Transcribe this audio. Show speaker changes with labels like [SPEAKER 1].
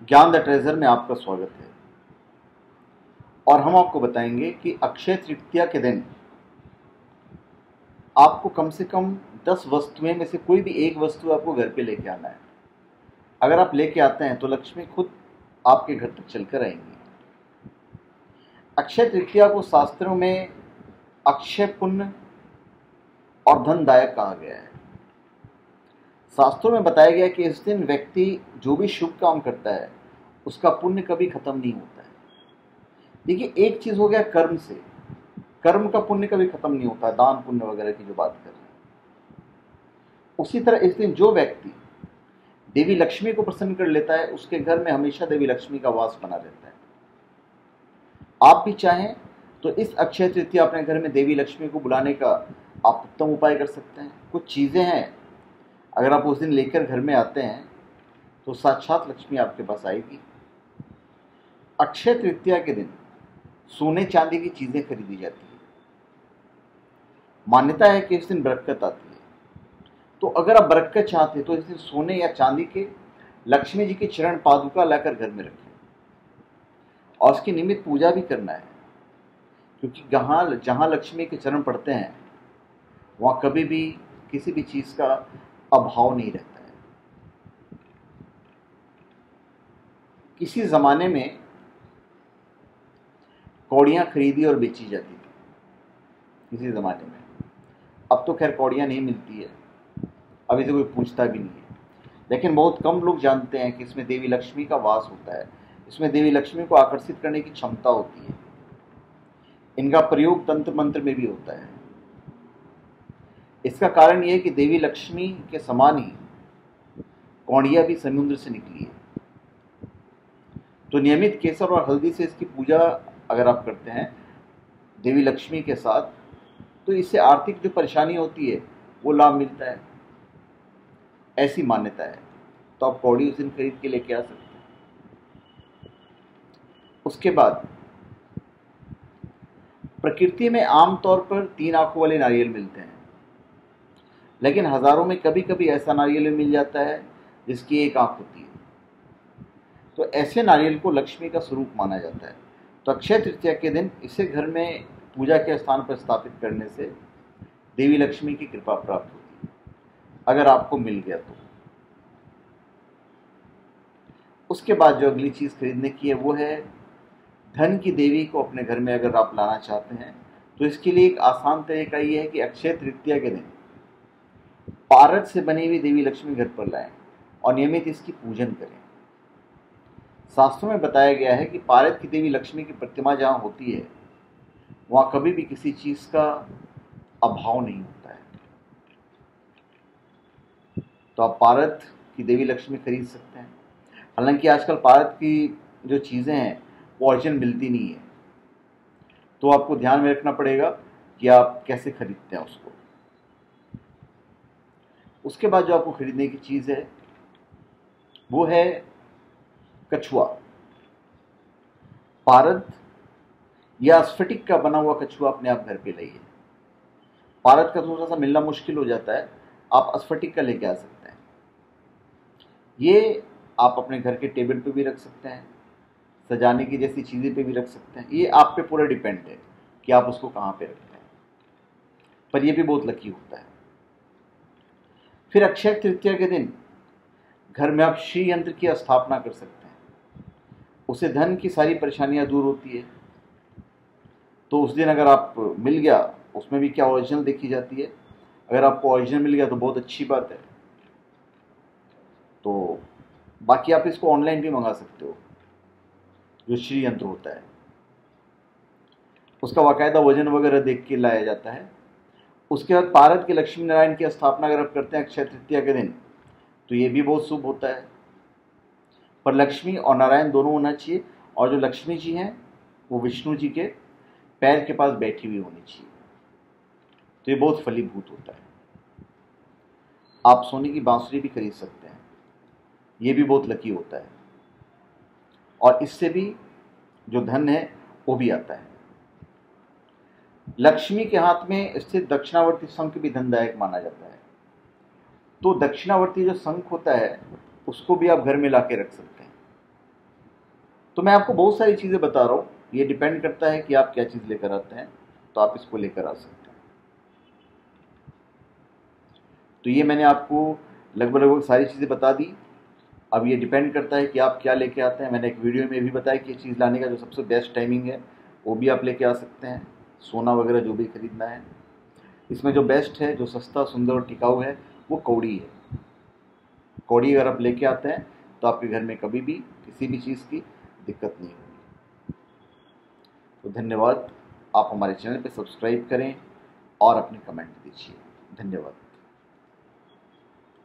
[SPEAKER 1] ज्ञान the treasure में आपका स्वागत है। और हम आपको बताएंगे कि अक्षय तृतीया के दिन आपको कम से कम 10 वस्तुएं में से कोई भी एक वस्तु आपको घर पे लेके आना है। अगर आप लेके आते हैं तो लक्ष्मी खुद आपके घर तक चलकर आएंगी। अक्षय तृतीया को शास्त्रों में अक्षय पुण्य और धनदायक कहा गया है। शास्त्रों में बताया गया कि इस दिन व्यक्ति जो भी शुभ काम करता है उसका पुण्य कभी खत्म नहीं होता है। देखिए, एक चीज हो गया कर्म से, कर्म का पुण्य कभी खत्म नहीं होता, दान पुण्य वगैरह की जो बात कर रहे हैं। उसी तरह इस दिन जो व्यक्ति देवी लक्ष्मी को प्रसन्न कर लेता है उसके घर में हमेशा देवी लक्ष्मी का वास बना रहता है। आप भी चाहें तो इस अक्षय तृतीया अपने घर में देवी लक्ष्मी को बुलाने का आप उत्तम उपाय कर सकते हैं। कुछ चीजें हैं, अगर आप उस दिन लेकर घर में आते हैं तो साक्षात लक्ष्मी आपके पास आएगी। अक्षय तृतीया के दिन सोने चांदी की चीजें खरीदी जाती है। मान्यता है कि इस दिन बरकत आती है। तो अगर आप बरकत चाहते हैं तो इस दिन सोने या चांदी के लक्ष्मी जी की चरण पादुका लाकर घर में रखें और उसकी नियमित पूजा भी करना है, क्योंकि जहां लक्ष्मी के चरण पड़ते हैं वहां कभी भी किसी भी चीज का अभाव नहीं रहता है। किसी जमाने में कौड़ियां खरीदी और बेची जाती थी, किसी ज़माने में। अब तो खैर कौड़ियां नहीं मिलती है, अभी तो कोई पूछता भी नहीं है। लेकिन बहुत कम लोग जानते हैं कि इसमें देवी लक्ष्मी का वास होता है, इसमें देवी लक्ष्मी को आकर्षित करने की क्षमता होती है। इनका प्रयोग तंत्र मंत्र में भी होता है। इसका कारण यह है कि देवी लक्ष्मी के समान ही कौड़ियां भी समुद्र से निकली है। तो नियमित केसर और हल्दी से इसकी पूजा अगर आप करते हैं देवी लक्ष्मी के साथ, तो इससे आर्थिक जो परेशानी होती है वो लाभ मिलता है, ऐसी मान्यता है। तो आप कौड़ी उस दिन खरीद के लेके आ सकते हैं। उसके बाद प्रकृति में आमतौर पर 3 आंखों वाले नारियल मिलते हैं, लेकिन हजारों में कभी कभी ऐसा नारियल मिल जाता है जिसकी एक आंख होती है। तो ऐसे नारियल को लक्ष्मी का स्वरूप माना जाता है। तो अक्षय तृतीया के दिन इसे घर में पूजा के स्थान पर स्थापित करने से देवी लक्ष्मी की कृपा प्राप्त होती है, अगर आपको मिल गया तो। उसके बाद जो अगली चीज खरीदने की है वो है धन की देवी को अपने घर में अगर आप लाना चाहते हैं तो इसके लिए एक आसान तरीका ये है कि अक्षय तृतीया के दिन पारद से बनी हुई देवी लक्ष्मी घर पर लाएं और नियमित इसकी पूजन करें। शास्त्रों में बताया गया है कि पारद की देवी लक्ष्मी की प्रतिमा जहां होती है वहां कभी भी किसी चीज का अभाव नहीं होता है। तो आप पारद की देवी लक्ष्मी खरीद सकते हैं। हालांकि आजकल पारद की जो चीजें हैं वो ओरिजिनल मिलती नहीं है, तो आपको ध्यान में रखना पड़ेगा कि आप कैसे खरीदते हैं उसको। उसके बाद जो आपको खरीदने की चीज है वो है कछुआ। पारद या स्फटिक का बना हुआ कछुआ अपने आप घर पे लाइए। पारद का थोड़ा सा मिलना मुश्किल हो जाता है, आप स्फटिक का लेके आ सकते हैं। ये आप अपने घर के टेबल पे भी रख सकते हैं, सजाने की जैसी चीजें पे भी रख सकते हैं। ये आप पे पूरा डिपेंड है कि आप उसको कहाँ पे रखते हैं, पर यह भी बहुत लकी होता है। फिर अक्षय तृतीया के दिन घर में आप श्री यंत्र की स्थापना कर सकते हैं। उससे धन की सारी परेशानियां दूर होती है। तो उस दिन अगर आप मिल गया, उसमें भी क्या ओरिजिनल देखी जाती है। अगर आपको ओरिजिनल मिल गया तो बहुत अच्छी बात है। तो बाकी आप इसको ऑनलाइन भी मंगा सकते हो, जो श्री यंत्र होता है उसका बाकायदा वजन वगैरह देख के लाया जाता है। उसके बाद पारद के लक्ष्मी नारायण की स्थापना अगर आप करते हैं अक्षय तृतीया के दिन तो ये भी बहुत शुभ होता है। पर लक्ष्मी और नारायण दोनों होना चाहिए, और जो लक्ष्मी जी हैं वो विष्णु जी के पैर के पास बैठी हुई होनी चाहिए। तो ये बहुत फलीभूत होता है। आप सोने की बांसुरी भी खरीद सकते हैं, ये भी बहुत लकी होता है, और इससे भी जो धन है वो भी आता है। लक्ष्मी के हाथ में स्थित दक्षिणावर्ती शंख भी धनदायक माना जाता है। तो दक्षिणावर्ती जो शंख होता है उसको भी आप घर में लाके रख सकते हैं। तो मैं आपको बहुत सारी चीज़ें बता रहा हूँ, ये डिपेंड करता है कि आप क्या चीज़ लेकर आते हैं, तो आप इसको लेकर आ सकते हैं। तो ये मैंने आपको लगभग सारी चीज़ें बता दी। अब ये डिपेंड करता है कि आप क्या लेके आते हैं। मैंने एक वीडियो में भी बताया कि ये चीज़ लाने का जो सबसे बेस्ट टाइमिंग है वो भी आप लेके आ सकते हैं, सोना वगैरह जो भी खरीदना है। इसमें जो बेस्ट है, जो सस्ता, सुंदर और टिकाऊ है, वो कौड़ी है। कौड़ी अगर आप लेके आते हैं तो आपके घर में कभी भी किसी भी चीज़ की दिक्कत नहीं होगी। तो धन्यवाद। आप हमारे चैनल पे सब्सक्राइब करें और अपने कमेंट दीजिए। धन्यवाद।